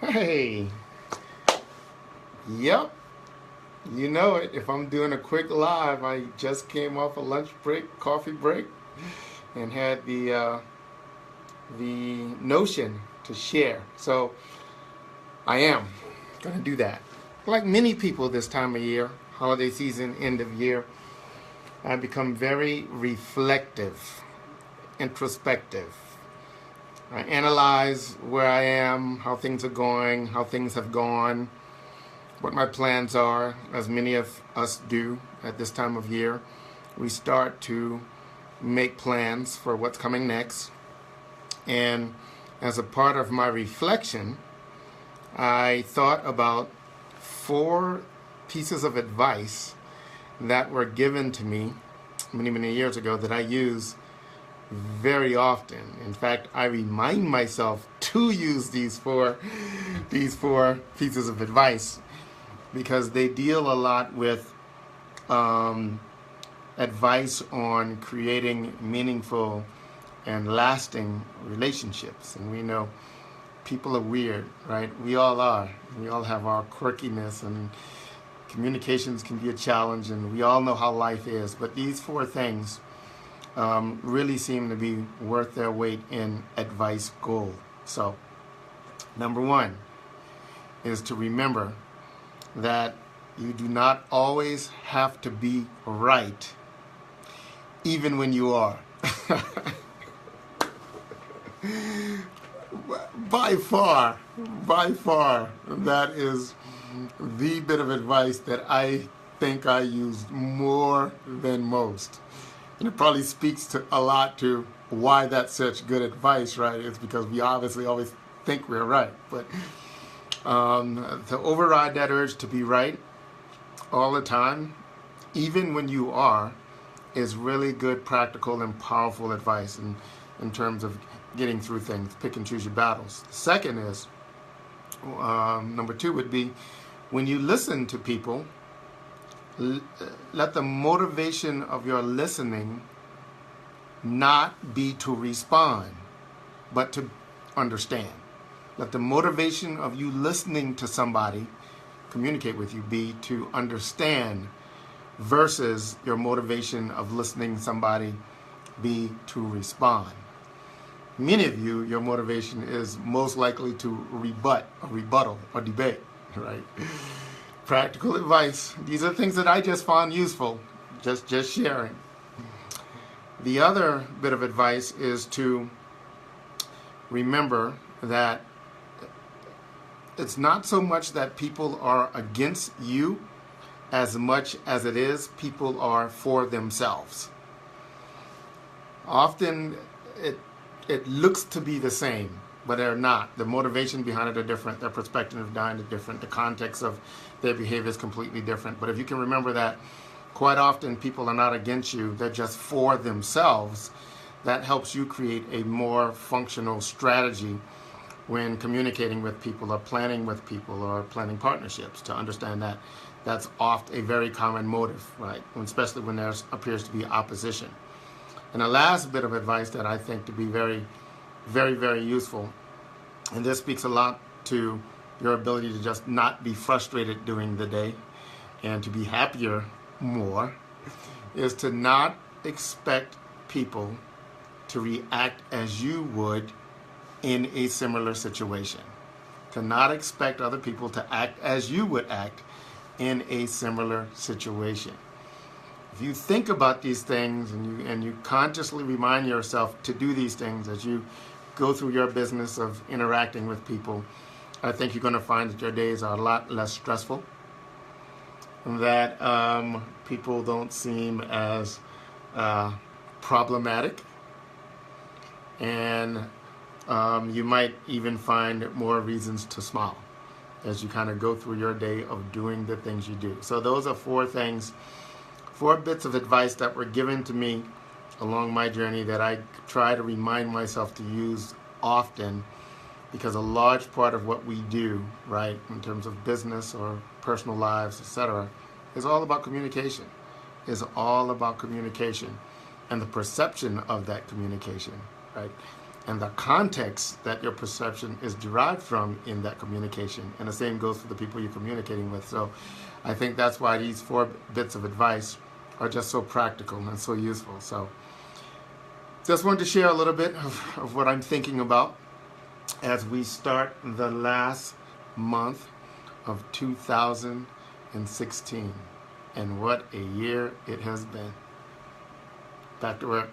Hey, yep, you know it. If I'm doing a quick live, I just came off a lunch break, coffee break, and had the notion to share. So I am gonna do that. Like many people this time of year, holiday season, end of year, I become very reflective, introspective. I analyze where I am, how things are going, how things have gone, what my plans are, as many of us do at this time of year. We start to make plans for what's coming next. And as a part of my reflection, I thought about four pieces of advice that were given to me many, many years ago that I use very often. In fact, I remind myself to use these four pieces of advice because they deal a lot with um, advice on creating meaningful and lasting relationships. And we know people are weird, right? We all are. We all have our quirkiness, and communications can be a challenge, and we all know how life is. But these four things really seem to be worth their weight in advice gold. So, number one is to remember that you do not always have to be right, even when you are. by far, that is the bit of advice that I think I use more than most. And it probably speaks to a lot to why that's such good advice, right? It's because we obviously always think we're right. But to override that urge to be right all the time, even when you are, is really good, practical, and powerful advice in terms of getting through things. Pick and choose your battles. Second is, number two would be, when you listen to people, let the motivation of your listening not be to respond, but to understand. Let the motivation of you listening to somebody communicate with you be to understand versus your motivation of listening to somebody be to respond. Many of you, your motivation is most likely to rebuttal, or debate, right? Practical advice. These are things that I just found useful, just sharing. The other bit of advice is to remember that it's not so much that people are against you as much as it is people are for themselves. Often it looks to be the same, but they're not. The motivation behind it are different. Their perspective behind it is different. The context of their behavior is completely different. But if you can remember that quite often people are not against you, they're just for themselves, that helps you create a more functional strategy when communicating with people or planning with people or planning partnerships, to understand that that's oft a very common motive, right? Especially when there appears to be opposition. And the last bit of advice that I think to be very, very, very useful, and this speaks a lot to your ability to just not be frustrated during the day and to be happier more, is to not expect people to react as you would in a similar situation. To not expect other people to act as you would act in a similar situation. If you think about these things and you consciously remind yourself to do these things as you go through your business of interacting with people, I think you're going to find that your days are a lot less stressful, that people don't seem as problematic, and you might even find more reasons to smile as you kind of go through your day of doing the things you do. So those are four bits of advice that were given to me along my journey that I try to remind myself to use often, because a large part of what we do, right, in terms of business or personal lives, etc., is all about communication. Is all about communication and the perception of that communication, right? and the context that your perception is derived from in that communication. And the same goes for the people you're communicating with. So I think that's why these 4 bits of advice are just so practical and so useful. So just wanted to share a little bit of what I'm thinking about as we start the last month of 2016. And what a year it has been. Back to work.